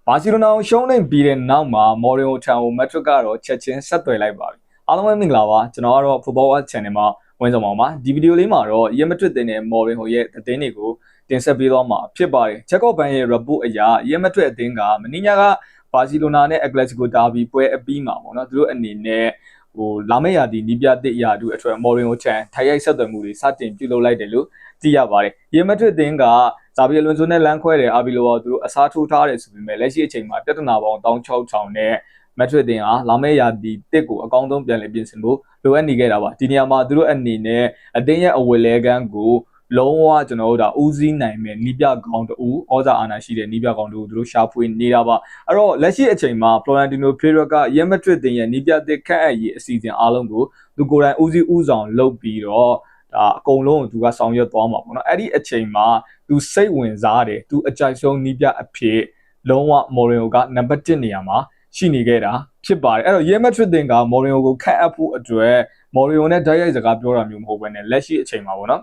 ဘာစီလိုနာကိုရှုံးနေပြီးတဲ့နောက်မှာမော်ရင်ကိုထံကိုမက်ထရစ်ကတော့ချက်ချင်းဆက်သွယ်လိုက်ပါပြီအားလုံးပဲမင်္ဂလာပါကျွန်တော်ကတော့ Football Watch Channel မှာဝင်ဆောင်ပါမှာဒီဗီဒီယိုလေးမှာတော့ရီယယ်မက်ဒရစ်တင်နဲ့မော်ရင်ဟိုရဲ့အသင်းတွေကိုတင်ဆက်ပေးသွားမှာဖြစ်ပါတယ်ချက်ကော့ဘန်ရဲ့ report အရရီယယ်မက်ဒရစ်အသင်းကမနေ့ညကဘာစီလိုနာနဲ့အက်တလက်တီကိုဒါဘီပွဲအပြီးမှာပေါ့နော်သူတို့အနေနဲ့လာမယ့်ရာသီနီးပြသစ်ရာထူးအထွတ်မော်ရင်ကိုထံထိုင်ရိုက်ဆက်သွယ်မှုတွေစတင်ပြုလုပ်လိုက်တယ်လို့သိရပါတယ်ရီယယ်မက်ဒရစ်အသင်းကဇာဗီယလွန်ဆိုနဲ့လမ်းခွဲတယ်အာဘီလိုကသူတို့အစားထိုးထားတယ်ဆိုပေမဲ့လက်ရှိအချိန်မှာပြဿနာပေါင်း16000နဲ့မက်ဒရစ်တင်ဟာလာမယ့်ရာသီတစ်ကိုအကောင်းဆုံးပြန်လည်ပြင်ဆင်ဖို့လိုအပ်နေခဲ့တာပါဒီနေရာမှာသူတို့အနေနဲ့အသင်းရဲ့အဝယ်လဲကန်းကိုလုံးဝကျွန်တော်တို့ဒါဦးစီးနိုင်မဲ့နီးပြကောင်းတူဩဇာအာဏာရှိတဲ့နီးပြကောင်းတူသူတို့ရှာဖွေနေတာပါအဲ့တော့လက်ရှိအချိန်မှာ Florentino Perez ကရီယယ်မက်ဒရစ်တင်ရဲ့နီးပြသစ်ခန့်အပ်ရေးအစီအစဉ်အားလုံးကိုသူကိုယ်တိုင်ဦးစီးဦးဆောင်လုပ်ပြီးတော့ဒါအကုန်လုံးကိုသူကဆောင်ရွက်သွားမှာပေါ့နော်အဲ့ဒီအချိန်မှာသူစိတ်ဝင်စားတယ်သူအကြိုက်ဆုံးနီးပြအဖြစ်လုံးဝမော်ရင်ဟိုကနံပါတ်1နေရာမှာရှိနေခဲ့တာဖြစ်ပါတယ်အဲ့တော့ရီယယ်မက်ဒရစ်တင်ကမော်ရင်ဟိုကိုခန့်အပ်ဖို့အတွက်မော်ရင်ဟိုနဲ့ဓာတ်ရိုက်စကားပြောတာမျိုးမဟုတ်ဘဲနဲ့လက်ရှိအချိန်မှာပေါ့နော်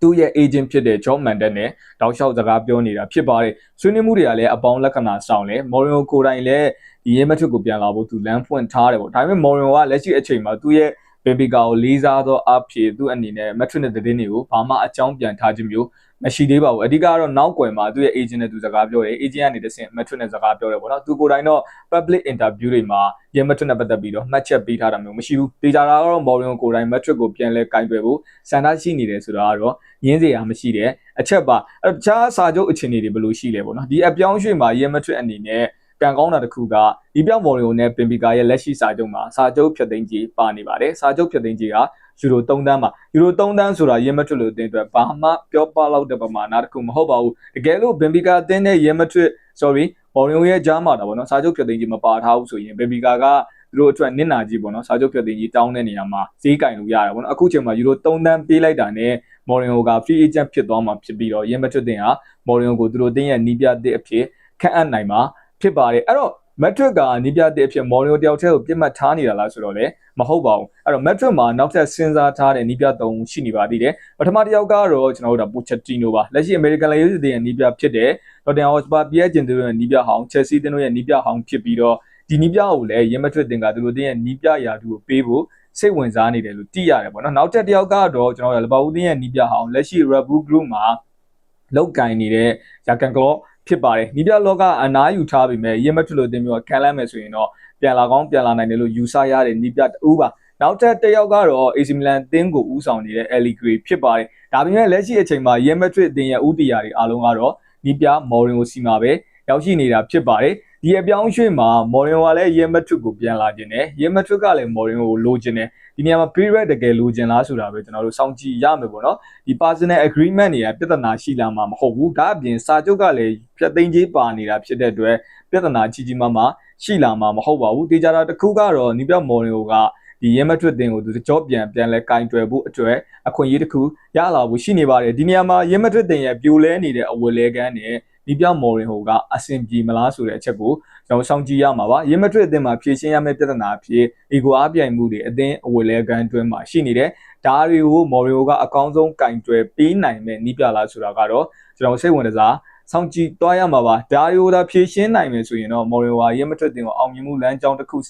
သူ့ရဲ့ agent ဖြစ်တဲ့ John Mendes နဲ့တောက်လျှောက်စကားပြောနေတာဖြစ်ပါတယ်ဆွေးနွေးမှုတွေကလည်းအပေါင်းလက္ခဏာဆောင်တယ်မော်ရင်ဟိုကိုယ်တိုင်လည်းဒီရီယယ်မက်ဒရစ်ကိုပြန်လာဖို့သူလမ်းဖွင့်ထားတယ်ပေါ့ဒါပေမဲ့မော်ရင်ဟိုကလက်ရှိအချိန်မှာသူ့ရဲ့ဘင်ဘီကာကိုလေးစားသောအဖြစ်သူ့အနေနဲ့မက်ထရစ်နဲ့သတင်းတွေကိုဘာမှအကြောင်းပြန်ထားခြင်းမျိုးမရှိသေးပါဘူးအဓိကတော့နောက်ကွယ်မှာသူ့ရဲ့ agent နဲ့သူစကားပြောတယ် agent ကနေတဆင့်မက်ထရစ်နဲ့စကားပြောတယ်ပေါ့နော်သူကိုယ်တိုင်တော့ public interview တွေမှာရီမက်ထရစ်နဲ့ပတ်သက်ပြီးတော့မှတ်ချက်ပေးထားတာမျိုးမရှိဘူးတေချာတာကတော့မော်ရင်ကိုယ်တိုင်မက်ထရစ်ကိုပြန်လဲကင်တွယ်ဖို့စံထားရှိနေတယ်ဆိုတာကတော့ရင်းစရာမရှိတဲ့အချက်ပါအဲ့တခြားစာချုပ်အခြေအနေတွေဘယ်လိုရှိလဲပေါ့နော်ဒီအပြောင်းရွှေ့မှာရီမက်ထရစ်အနေနဲ့ကံကောင်းတာတစ်ခုကဒီပြောင်းမော်ရီယိုနဲ့ပင်ပီကာရဲ့လက်ရှိစာချုပ်မှာစာချုပ်ဖြတ်သိမ်းကြီးပါနေပါတယ်စာချုပ်ဖြတ်သိမ်းကြီးကယူရို3တန်းပါယူရို3တန်းဆိုတာရီမက်ထရစ်လို့အသင်းအတွက်ဘာမှပြောပလောက်တဲ့ပမာဏတစ်ခုမဟုတ်ပါဘူးတကယ်လို့ပင်ပီကာအသင်းနဲ့ရီမက်ထရစ် sorry မော်ရီယိုရဲ့ကြားမှာတာပေါ့နော်စာချုပ်ဖြတ်သိမ်းကြီးမပါထားဘူးဆိုရင်ပင်ပီကာကသူတို့အတွက်နစ်နာကြီးပေါ့နော်စာချုပ်ဖြတ်သိမ်းကြီးတောင်းတဲ့နေရာမှာဈေးကင်လို့ရတယ်ပေါ့နော်အခုချိန်မှာယူရို3တန်းပေးလိုက်တာနဲ့မော်ရီယိုက free agent ဖြစ်သွားမှာဖြစ်ပြီးတော့ရီမက်ထရစ်တင်ဟာမော်ရီယိုကိုသူတို့အသင်းရဲ့နီးပြသစ်အဖြစ်ခန့်အပ်နိုင်မှာဖြစ်ပါတယ်အဲ့တော့မက်ထရစ်ကနီးပြတဲ့အဖြစ်မော်ရီယိုတယောက်တည်းကိုပြစ်မှတ်ထားနေတာလားဆိုတော့လေမဟုတ်ပါဘူးအဲ့တော့မက်ထရစ်မှာနောက်ထပ်စဉ်းစားထားတဲ့နီးပြ3ဦးရှိနေပါသေးတယ်ပထမတစ်ယောက်ကတော့ကျွန်တော်တို့ဒါပိုချက်တီနိုပါလက်ရှိအမေရိကန်လေယာဉ်စစ်ရဲ့နီးပြဖြစ်တဲ့ဒေါ်တန်ဟော့စပါပီယက်ဂျင်တို့ရဲ့နီးပြဟောင်းချက်စီးတင်းတို့ရဲ့နီးပြဟောင်းဖြစ်ပြီးတော့ဒီနီးပြကိုလည်းရီမက်ထရစ်တင်ကသူတို့တင်းရဲ့နီးပြရာထူးကိုပေးဖို့စိတ်ဝင်စားနေတယ်လို့သိရတယ်ပေါ့နော်နောက်ထပ်တစ်ယောက်ကတော့ကျွန်တော်တို့လဘာဦးတင်းရဲ့နီးပြဟောင်းလက်ရှိ Rabu Group မှာလောက်ကင်နေတဲ့ရာကန်ကလောဖြစ်ပါတယ်နီးပြလောကအနားယူထားပြီးမဲ့ရီမက်ထရစ်လို့တင်ပြီးတော့ခံလိုက်မယ်ဆိုရင်တော့ပြန်လာကောင်းပြန်လာနိုင်တယ်လို့ယူဆရတဲ့နီးပြတူပါနောက်ထပ်တစ်ယောက်ကတော့ AC Milan အသင်းကိုဦးဆောင်နေတဲ့ Allegri ဖြစ်ပါတယ်ဒါပေမဲ့လက်ရှိအချိန်မှာရီမက်ထရစ်အသင်းရဲ့ဦးတည်ရာတွေအားလုံးကတော့နီးပြမော်ရင်ကိုစီမှာပဲရောက်ရှိနေတာဖြစ်ပါတယ်ဒီအပြောင်းရွှေ့မှာမော်ရင်ကလည်းရီမက်ထရစ်ကိုပြန်လာခြင်းနဲ့ရီမက်ထရစ်ကလည်းမော်ရင်ကိုလိုချင်တယ်ဒီနေရာမှာ period တကယ်လိုချင်လားဆိုတာပဲကျွန်တော်တို့စောင့်ကြည့်ရမယ်ပေါ့နော်ဒီ personal agreement တွေကပြဿနာရှိလာမှာမဟုတ်ဘူးဒါအပြင်စာချုပ်ကလည်းဖြတ်သိမ်းကြီးပါနေတာဖြစ်တဲ့အတွက်ပြဿနာကြီးကြီးမားမားရှိလာမှာမဟုတ်ပါဘူးတေချာတာတစ်ခုကတော့နီးပြမော်ရင်ကဒီရီမက်ထရစ်တင်ကိုသူကြောပြန်လဲကင်တွယ်ဖို့အတွက်အခွင့်အရေးတစ်ခုရလာဖို့ရှိနေပါတယ်ဒီနေရာမှာရီမက်ထရစ်တင်ရဲ့ပြိုလဲနေတဲ့အဝယ်လဲကန်းနဲ့ဒီပြောင်းမော်ရင်ဟိုကအဆင်ပြေမလားဆိုတဲ့အချက်ကိုကျွန်တော်စောင့်ကြည့်ရမှာပါရီမက်ထရစ်အသင်းမှာဖြည့်ရှင်းရမယ့်ပြဿနာအဖြစ်အီဂိုအားပြိုင်မှုတွေအသင်းအဝယ်လဲကန်းတွင်းမှာရှိနေတယ်ဒါတွေကိုမော်ရီယိုကအကောင်းဆုံးကင်တွယ်ပေးနိုင်မဲ့နီးပြလားဆိုတာကတော့ကျွန်တော်စိတ်ဝင်စားစောင့်ကြည့်သွားရမှာပါဒါတွေကိုသာဖြည့်ရှင်းနိုင်မယ်ဆိုရင်တော့မော်ရီယိုဟာရီမက်ထရစ်အသင်းကိုအောင်မြင်မှုလမ်းကြောင်းတစ်ခုစီ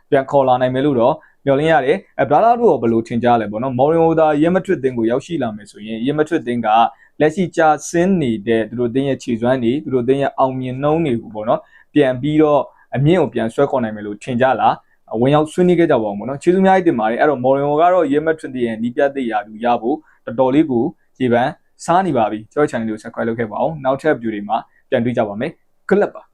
ပြန်ခေါ်လာနိုင်မယ်လို့တော့မျှော်လင့်ရတယ်ဘလာတို့ကဘယ်လိုထင်ကြလဲပေါ့နော်မော်ရင်ဟိုသာရီမက်ထရစ်အသင်းကိုရောက်ရှိလာမယ်ဆိုရင်ရီမက်ထရစ်အသင်းကလက်ရှိကြာဆင်းနေတဲ့သူတို့အသင်းရဲ့ခြေစွမ်းတွေသူတို့အသင်းရဲ့အောင်မြင်နှုန်းတွေကိုပေါ့နော်ပြန်ပြီးတော့အမြင့်ကိုပြန်ဆွဲခေါ်နိုင်မယ်လို့ထင်ကြလားဝင်ရောက်ဆွေးနွေးခဲ့ကြပါဦးပေါ့နော်ခြေစွမ်းများတင်ပါတယ်အဲ့တော့မော်ရင်ဟိုကတော့ရီမက်ထရစ်ရဲ့နီးပြသစ်ရာထူးရဖို့တော်တော်လေးကိုခြေပန်းစားနေပါပြီကျွန်တော် channel ကို subscribe လုပ်ခဲ့ပါအောင်နောက်ထပ် video တွေမှာပြန်တွေ့ကြပါမယ် good luck ပါ